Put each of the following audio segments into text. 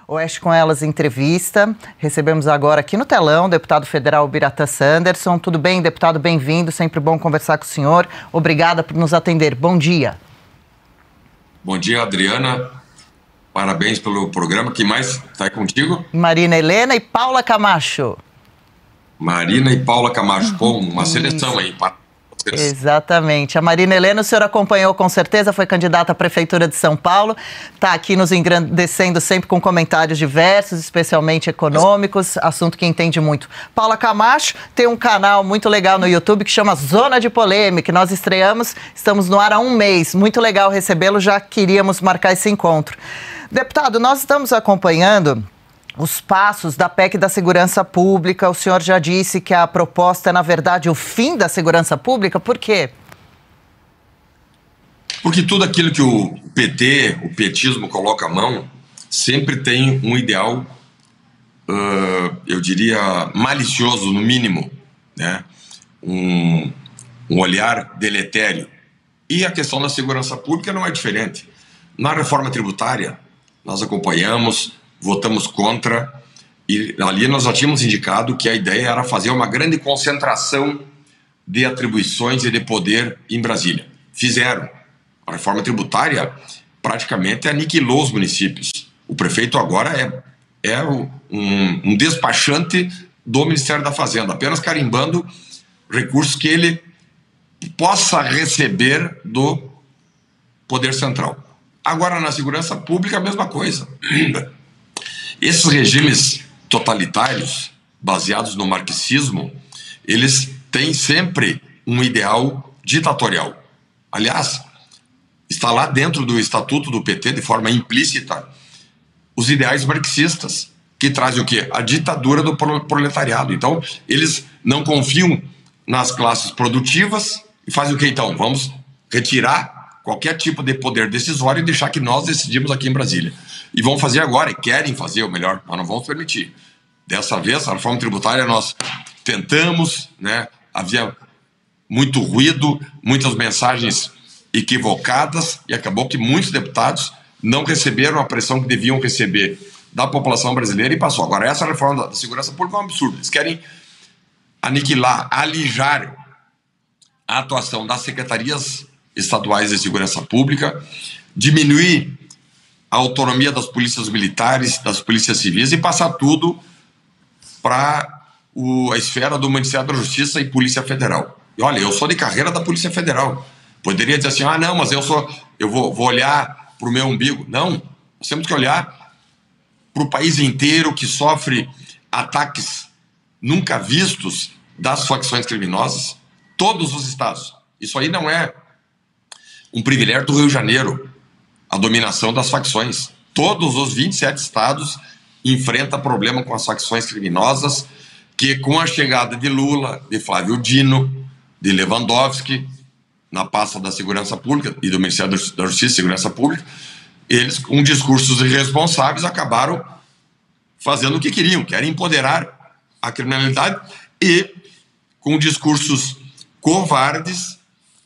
Oeste com Elas entrevista. Recebemos agora aqui no telão o deputado federal Biratã Sanderson. Tudo bem, deputado? Bem-vindo. Sempre bom conversar com o senhor. Obrigada por nos atender. Bom dia. Bom dia, Adriana. Parabéns pelo programa. Quem mais está aí contigo? Marina Helena e Paula Camacho. Marina e Paula Camacho. Bom, uma seleção aí para vocês. Exatamente. A Marina Helena, o senhor acompanhou com certeza, foi candidata à Prefeitura de São Paulo, está aqui nos engrandecendo sempre com comentários diversos, especialmente econômicos, assunto que entende muito. Paula Camacho tem um canal muito legal no YouTube que chama Zona de Polêmica, nós estreamos, estamos no ar há um mês, muito legal recebê-lo, já queríamos marcar esse encontro. Deputado, nós estamos acompanhando os passos da PEC da segurança pública. O senhor já disse que a proposta é, na verdade, o fim da segurança pública. Por quê? Porque tudo aquilo que o PT, o petismo coloca à mão, sempre tem um ideal, eu diria, malicioso, no mínimo, né? Um olhar deletério. E a questão da segurança pública não é diferente. Na reforma tributária, nós acompanhamos, votamos contra, e ali nós já tínhamos indicado que a ideia era fazer uma grande concentração de atribuições e de poder em Brasília. Fizeram. A reforma tributária praticamente aniquilou os municípios. O prefeito agora é um despachante do Ministério da Fazenda, apenas carimbando recursos que ele possa receber do Poder Central. Agora, na segurança pública, a mesma coisa. Esses regimes totalitários, baseados no marxismo, eles têm sempre um ideal ditatorial. Aliás, está lá dentro do Estatuto do PT, de forma implícita, os ideais marxistas, que trazem o quê? A ditadura do proletariado. Então, eles não confiam nas classes produtivas e fazem o quê, então? Vamos retirar qualquer tipo de poder decisório e deixar que nós decidimos aqui em Brasília. E vão fazer agora, e querem fazer o melhor, nós não vamos permitir. Dessa vez, a reforma tributária nós tentamos, né? Havia muito ruído, muitas mensagens equivocadas, e acabou que muitos deputados não receberam a pressão que deviam receber da população brasileira e passou. Agora, essa reforma da segurança pública é um absurdo. Eles querem aniquilar, alijar a atuação das secretarias estaduais de segurança pública, diminuir a autonomia das polícias militares, das polícias civis e passar tudo para a esfera do Ministério da Justiça e Polícia Federal. E olha, eu sou de carreira da Polícia Federal. Poderia dizer assim, não, mas eu vou olhar para o meu umbigo. Não, nós temos que olhar para o país inteiro que sofre ataques nunca vistos das facções criminosas, todos os estados. Isso aí não é um privilégio do Rio de Janeiro, a dominação das facções. Todos os 27 estados enfrentam problema com as facções criminosas, que com a chegada de Lula, de Flávio Dino, de Lewandowski, na pasta da Segurança Pública e do Ministério da Justiça e Segurança Pública, eles, com discursos irresponsáveis, acabaram fazendo o que queriam, que era empoderar a criminalidade e, com discursos covardes,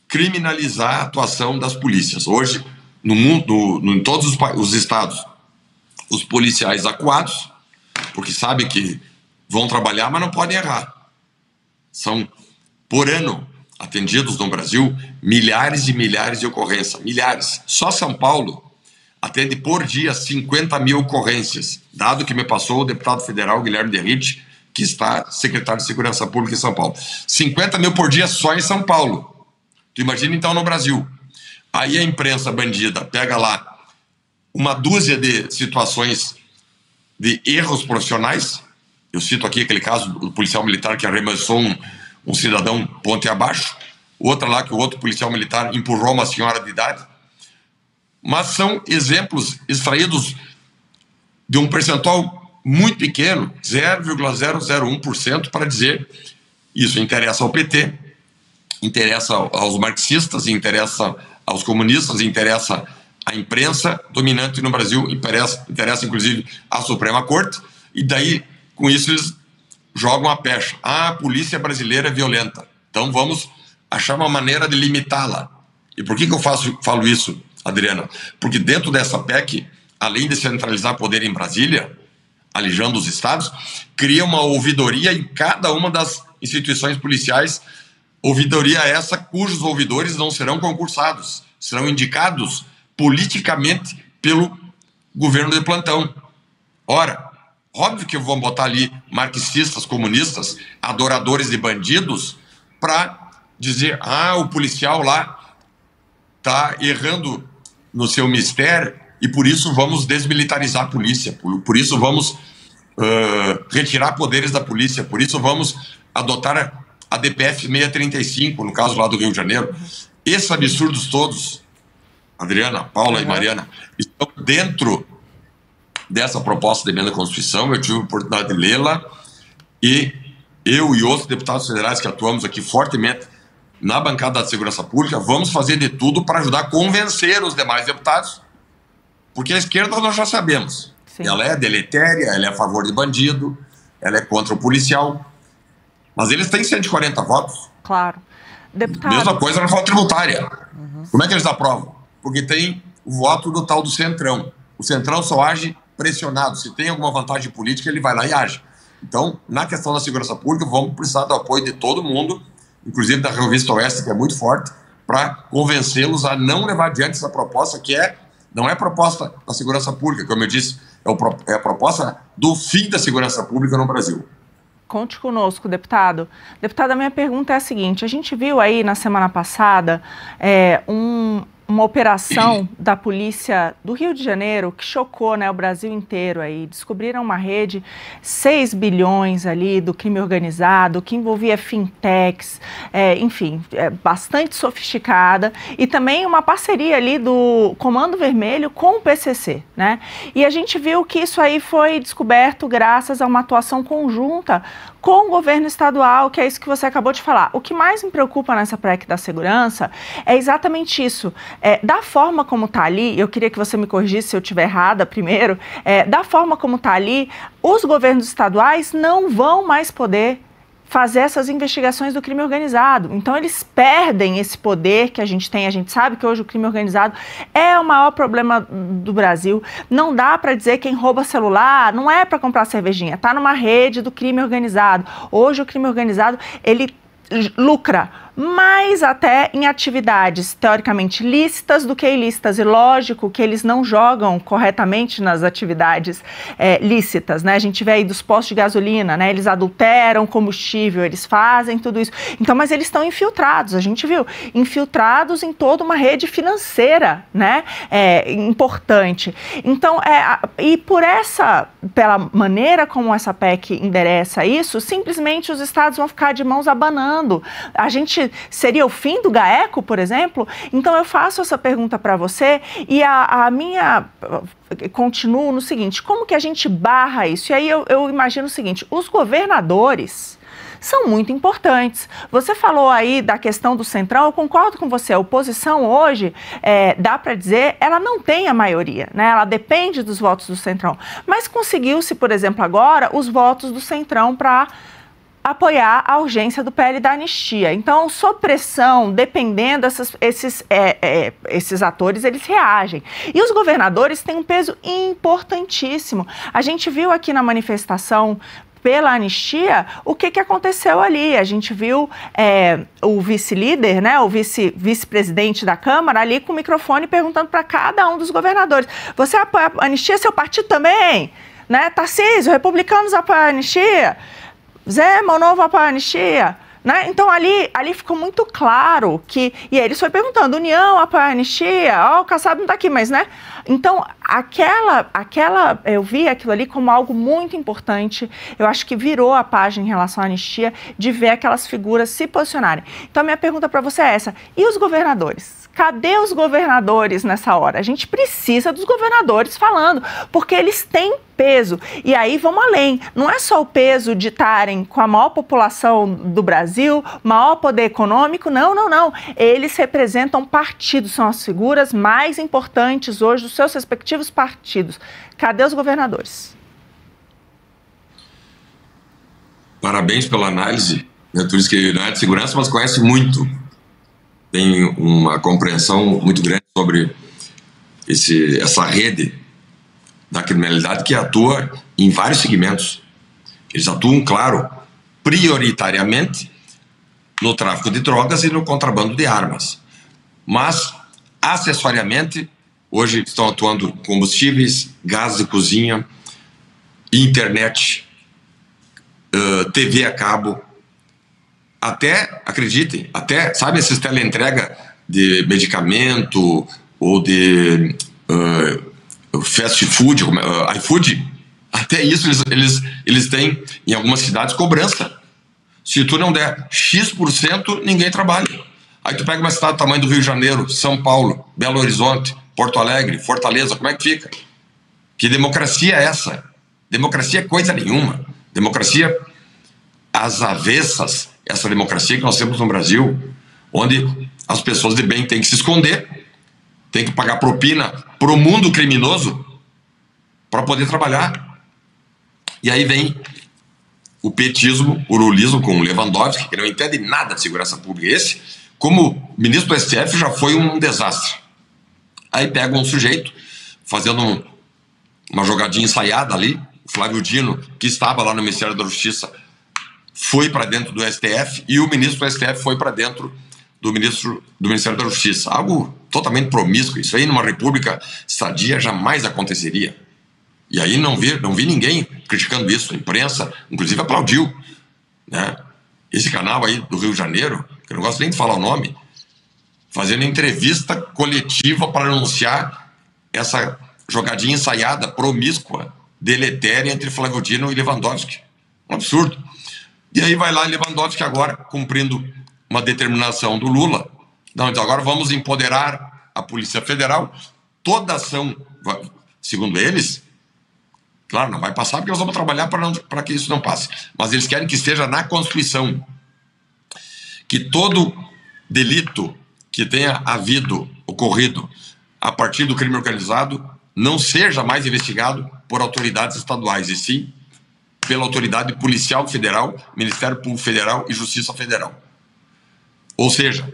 criminalizar a atuação das polícias. Hoje, no mundo, em todos os estados, os policiais acuados, porque sabem que vão trabalhar, mas não podem errar. São, por ano, atendidos no Brasil, milhares e milhares de ocorrências. Milhares. Só São Paulo atende por dia 50 mil ocorrências, dado que me passou o deputado federal Guilherme Derrite, que está secretário de Segurança Pública em São Paulo. 50 mil por dia só em São Paulo. Tu imagina então no Brasil. Aí a imprensa bandida pega lá uma dúzia de situações de erros profissionais. Eu cito aqui aquele caso do policial militar que arremessou um cidadão ponte abaixo. Outra lá que o outro policial militar empurrou uma senhora de idade. Mas são exemplos extraídos de um percentual muito pequeno, 0,001%, para dizer isso interessa ao PT, interessa aos marxistas, interessa aos comunistas, interessa à imprensa dominante no Brasil, interessa inclusive à Suprema Corte, e daí, com isso, eles jogam a pecha. A polícia brasileira é violenta, então vamos achar uma maneira de limitá-la. E por que eu falo isso, Adriana? Porque dentro dessa PEC além de centralizar poder em Brasília, alijando os estados, cria uma ouvidoria em cada uma das instituições policiais, ouvidoria essa cujos ouvidores não serão concursados, serão indicados politicamente pelo governo de plantão. Ora, óbvio que vão botar ali marxistas, comunistas, adoradores de bandidos, para dizer, o policial lá está errando no seu mistério e por isso vamos desmilitarizar a polícia, por isso vamos retirar poderes da polícia, por isso vamos adotar a DPF 635, no caso lá do Rio de Janeiro. Esses absurdos todos, Adriana, Paula e Mariana, estão dentro dessa proposta de emenda à Constituição. Eu tive a oportunidade de lê-la e eu e outros deputados federais que atuamos aqui fortemente na bancada da Segurança Pública, vamos fazer de tudo para ajudar a convencer os demais deputados, porque a esquerda nós já sabemos. Sim. Ela é deletéria, ela é a favor de bandido, ela é contra o policial, mas eles têm 140 votos. Claro. Deputado... Mesma coisa na reforma tributária. Como é que eles aprovam? Porque tem o voto do tal do Centrão. O Centrão só age pressionado. Se tem alguma vantagem política, ele vai lá e age. Então, na questão da segurança pública, vamos precisar do apoio de todo mundo, inclusive da Revista Oeste, que é muito forte, para convencê-los a não levar adiante essa proposta, que não é proposta da segurança pública, como eu disse, é a proposta do fim da segurança pública no Brasil. Conte conosco, deputado. Deputada, a minha pergunta é a seguinte: a gente viu aí na semana passada uma operação da polícia do Rio de Janeiro que chocou, né, o Brasil inteiro aí. Descobriram uma rede, 6 bilhões ali do crime organizado, que envolvia fintechs, enfim, bastante sofisticada, e também uma parceria ali do Comando Vermelho com o PCC, né? E a gente viu que isso aí foi descoberto graças a uma atuação conjunta com o governo estadual, que é isso que você acabou de falar. O que mais me preocupa nessa PREC da segurança é exatamente isso. Da forma como está ali, eu queria que você me corrigisse se eu estiver errada primeiro, da forma como está ali, os governos estaduais não vão mais poder fazer essas investigações do crime organizado. Então, eles perdem esse poder que a gente tem. A gente sabe que hoje o crime organizado é o maior problema do Brasil. Não dá para dizer quem rouba celular, não é para comprar cervejinha, está numa rede do crime organizado. Hoje o crime organizado, ele lucra mais até em atividades teoricamente lícitas do que ilícitas, e lógico que eles não jogam corretamente nas atividades lícitas, né? A gente vê aí dos postos de gasolina, né? Eles adulteram combustível, eles fazem tudo isso. Então, mas eles estão infiltrados, a gente viu, infiltrados em toda uma rede financeira, né? Importante. Então, e pela maneira como essa PEC endereça isso, simplesmente os estados vão ficar de mãos abanando. A gente seria o fim do GAECO, por exemplo? Então eu faço essa pergunta para você e a minha continuo no seguinte: como que a gente barra isso? E aí eu imagino o seguinte: os governadores são muito importantes. Você falou aí da questão do Centrão, eu concordo com você, a oposição hoje, dá para dizer, ela não tem a maioria, né? Ela depende dos votos do Centrão, mas conseguiu-se, por exemplo, agora, os votos do Centrão para apoiar a urgência do PL da anistia. Então, sob pressão, dependendo, esses atores, eles reagem. E os governadores têm um peso importantíssimo. A gente viu aqui na manifestação pela anistia o que aconteceu ali. A gente viu o vice-líder, né, o vice-presidente da Câmara ali com o microfone perguntando para cada um dos governadores: você apoia a anistia? Seu partido também? Né? Tarcísio, republicanos apoiam a anistia? Zé, meu novo apoia a anistia? Né? Então, ali ficou muito claro que... E aí eles foram perguntando: União apoia a anistia? O Kassab não está aqui, mas, né? Então, eu vi aquilo ali como algo muito importante. Eu acho que virou a página em relação à anistia, de ver aquelas figuras se posicionarem. Então, a minha pergunta para você é essa: e os governadores? Cadê os governadores nessa hora? A gente precisa dos governadores falando, porque eles têm peso. E aí vamos além. Não é só o peso de estarem com a maior população do Brasil, maior poder econômico, não. Eles representam partidos, são as figuras mais importantes hoje dos seus respectivos partidos. Cadê os governadores? Parabéns pela análise. Tu disse que não é de segurança, mas conhece muito. Tem uma compreensão muito grande sobre essa rede da criminalidade que atua em vários segmentos. Eles atuam, claro, prioritariamente no tráfico de drogas e no contrabando de armas. Mas, acessoriamente, hoje estão atuando combustíveis, gás de cozinha, internet, TV a cabo, até, acreditem, até, sabe, esses teleentrega de medicamento ou de fast food, iFood, até isso eles têm em algumas cidades cobrança. Se tu não der X%, ninguém trabalha. Aí tu pega uma cidade do tamanho do Rio de Janeiro, São Paulo, Belo Horizonte, Porto Alegre, Fortaleza, como é que fica? Que democracia é essa? Democracia é coisa nenhuma. Democracia às avessas, essa democracia que nós temos no Brasil, onde as pessoas de bem têm que se esconder, têm que pagar propina para o mundo criminoso para poder trabalhar. E aí vem o petismo, o lulismo com o Lewandowski, que não entende nada de segurança pública. Esse, como ministro do STF, já foi um desastre. Aí pega um sujeito fazendo uma jogadinha ensaiada ali, o Flávio Dino, que estava lá no Ministério da Justiça, foi para dentro do STF, e o ministro do STF foi para dentro do Ministério da Justiça. Algo totalmente promíscuo. Isso aí numa república sadia jamais aconteceria. E aí não vi ninguém criticando isso. A imprensa, inclusive, aplaudiu, né? Esse canal aí do Rio de Janeiro, que eu não gosto nem de falar o nome, fazendo entrevista coletiva para anunciar essa jogadinha ensaiada, promíscua, deletéria entre Flávio Dino e Lewandowski. Um absurdo. E aí vai lá Lewandowski agora, cumprindo uma determinação do Lula. Não, então agora vamos empoderar a Polícia Federal. Toda ação, segundo eles, claro, não vai passar porque nós vamos trabalhar para que isso não passe. Mas eles querem que esteja na Constituição que todo delito que tenha ocorrido a partir do crime organizado não seja mais investigado por autoridades estaduais, e sim pela autoridade policial federal, Ministério Público Federal e Justiça Federal. Ou seja,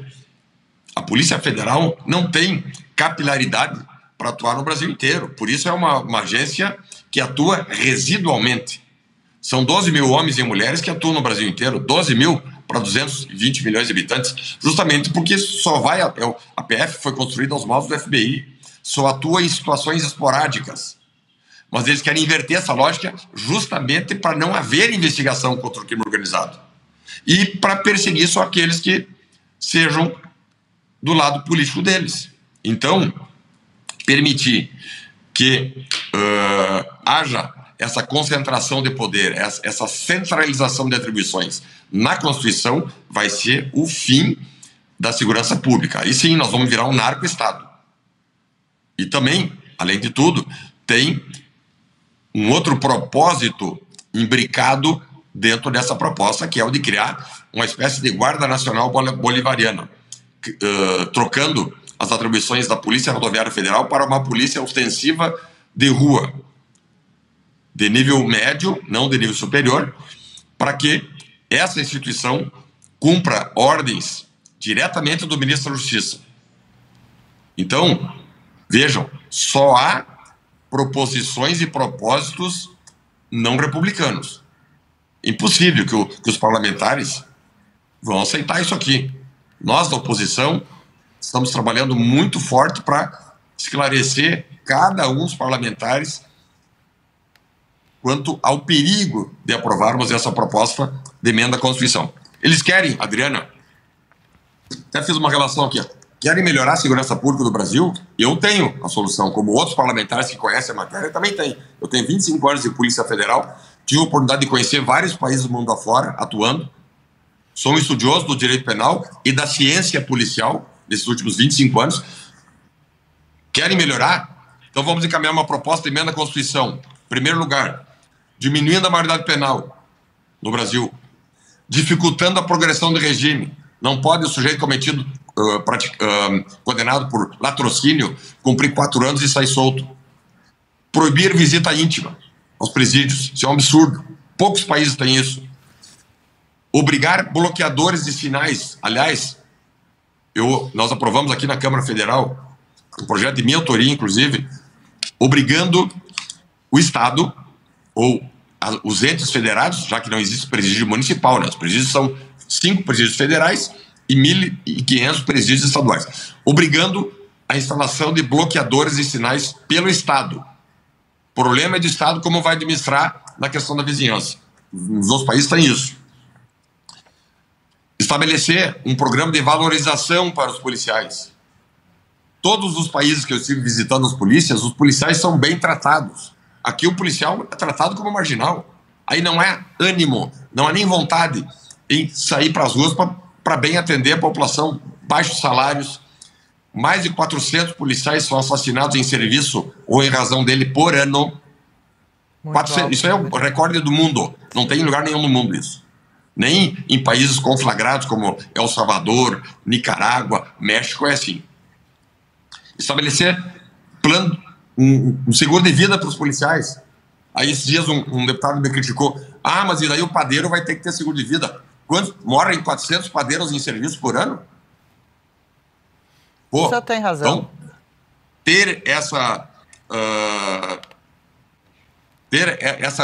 a Polícia Federal não tem capilaridade para atuar no Brasil inteiro. Por isso é uma agência que atua residualmente. São 12 mil homens e mulheres que atuam no Brasil inteiro, 12 mil para 220 milhões de habitantes, justamente porque só vai... A PF foi construída aos moldes do FBI, só atua em situações esporádicas. Mas eles querem inverter essa lógica justamente para não haver investigação contra o crime organizado. E para perseguir só aqueles que sejam do lado político deles. Então, permitir que haja essa concentração de poder, essa centralização de atribuições na Constituição vai ser o fim da segurança pública. Aí sim, nós vamos virar um narco-estado. E também, além de tudo, tem um outro propósito imbricado dentro dessa proposta, que é o de criar uma espécie de Guarda Nacional Bolivariana, trocando as atribuições da Polícia Rodoviária Federal para uma polícia ostensiva de rua, de nível médio, não de nível superior, para que essa instituição cumpra ordens diretamente do ministro da Justiça. Então, vejam, só há proposições e propósitos não republicanos. Impossível que os parlamentares vão aceitar isso aqui. Nós, da oposição, estamos trabalhando muito forte para esclarecer cada um dos parlamentares quanto ao perigo de aprovarmos essa proposta de emenda à Constituição. Eles querem, Adriana, até fiz uma relação aqui, querem melhorar a segurança pública do Brasil? Eu tenho a solução, como outros parlamentares que conhecem a matéria também têm. Eu tenho 25 anos de Polícia Federal, tive a oportunidade de conhecer vários países do mundo afora, atuando. Sou um estudioso do direito penal e da ciência policial nesses últimos 25 anos. Querem melhorar? Então vamos encaminhar uma proposta de emenda à Constituição. Em primeiro lugar, diminuindo a maioridade penal no Brasil, dificultando a progressão do regime. Não pode o sujeito cometido, condenado por latrocínio, cumprir 4 anos e sair solto. Proibir visita íntima aos presídios. Isso é um absurdo. Poucos países têm isso. Obrigar bloqueadores de sinais. Aliás, nós aprovamos aqui na Câmara Federal um projeto de minha autoria, inclusive, obrigando o Estado ou os entes federados, já que não existe presídio municipal, né? Os presídios são 5 presídios federais e 1.500 presídios estaduais, obrigando a instalação de bloqueadores e sinais pelo Estado. O problema é do Estado como vai administrar na questão da vizinhança. Nos outros países tem isso. Estabelecer um programa de valorização para os policiais. Todos os países que eu estive visitando as polícias, os policiais são bem tratados. Aqui o policial é tratado como marginal. Aí não é ânimo, não há nem vontade em sair para as ruas para bem atender a população. Baixos salários, mais de 400 policiais são assassinados em serviço ou em razão dele por ano. 400, isso é o recorde do mundo. Não tem lugar nenhum no mundo isso. Nem em países conflagrados como El Salvador, Nicarágua, México é assim. Estabelecer plano, um seguro de vida para os policiais. Aí esses dias um deputado me criticou. Ah, mas e daí o padeiro vai ter que ter seguro de vida? Quantos morrem 400 padeiros em serviço por ano? Pô, você tem razão. Então, ter essa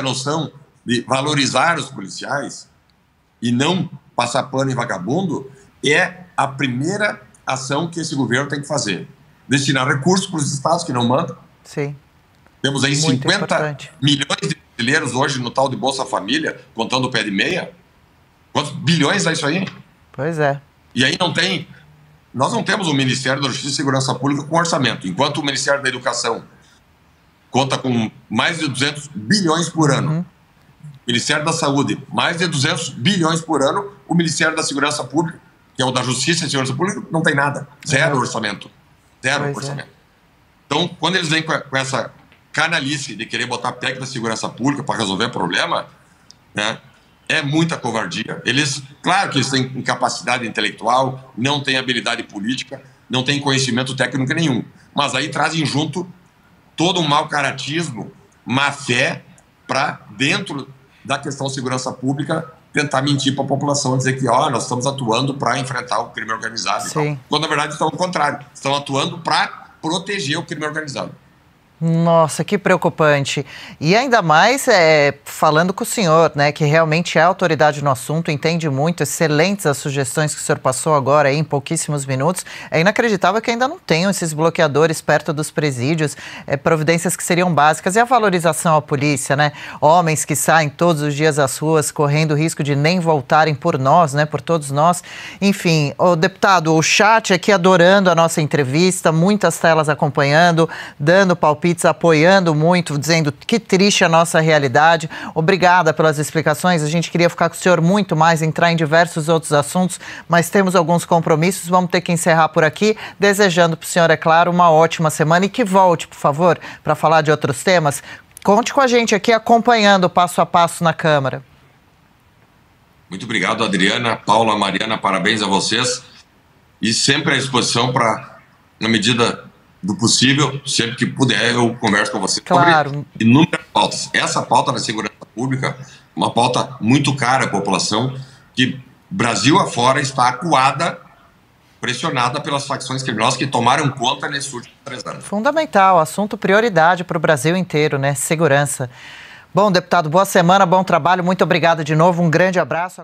noção de valorizar os policiais e não passar pano em vagabundo é a primeira ação que esse governo tem que fazer. Destinar recursos para os estados que não mandam. Sim. Temos aí muito 50 importante. milhões de brasileiros hoje no tal de Bolsa Família, contando o pé de meia. Quantos bilhões é isso aí? Pois é. E aí nós não temos o Ministério da Justiça e Segurança Pública com orçamento, enquanto o Ministério da Educação conta com mais de 200 bilhões por ano. O Ministério da Saúde, mais de 200 bilhões por ano. O Ministério da Segurança Pública, que é o da Justiça e Segurança Pública, não tem nada. Zero orçamento. Zero orçamento. Então, quando eles vêm com essa canalice de querer botar PEC da segurança pública para resolver problema, né, é muita covardia. Claro que eles têm incapacidade intelectual, não têm habilidade política, não têm conhecimento técnico nenhum. Mas aí trazem junto todo um mau caratismo, má fé, para dentro da questão de segurança pública tentar mentir para a população, dizer que nós estamos atuando para enfrentar o crime organizado. Sim. Quando na verdade estão ao contrário, estão atuando para proteger o crime organizado. Nossa, que preocupante. E ainda mais falando com o senhor, né, que realmente é autoridade no assunto, entende muito, excelentes as sugestões que o senhor passou agora aí em pouquíssimos minutos. É inacreditável que ainda não tenham esses bloqueadores perto dos presídios, providências que seriam básicas. E a valorização à polícia, né? Homens que saem todos os dias às ruas correndo o risco de nem voltarem por nós, né, por todos nós. Enfim, deputado, o chat aqui adorando a nossa entrevista, muitas telas acompanhando, dando palpite, apoiando muito, dizendo que triste a nossa realidade. Obrigada pelas explicações. A gente queria ficar com o senhor muito mais, entrar em diversos outros assuntos, mas temos alguns compromissos. Vamos ter que encerrar por aqui, desejando para o senhor, é claro, uma ótima semana e que volte, por favor, para falar de outros temas. Conte com a gente aqui, acompanhando o passo a passo na Câmara. Muito obrigado, Adriana, Paula, Mariana, parabéns a vocês. E sempre à disposição para, na medida do possível, sempre que puder, eu converso com você. Claro. Sobre inúmeras pautas. Essa pauta da segurança pública, uma pauta muito cara à população, que Brasil afora está acuada, pressionada pelas facções criminosas que tomaram conta nesses últimos 3 anos. Fundamental, assunto prioridade para o Brasil inteiro, né? Segurança. Bom, deputado, boa semana, bom trabalho, muito obrigado de novo, um grande abraço.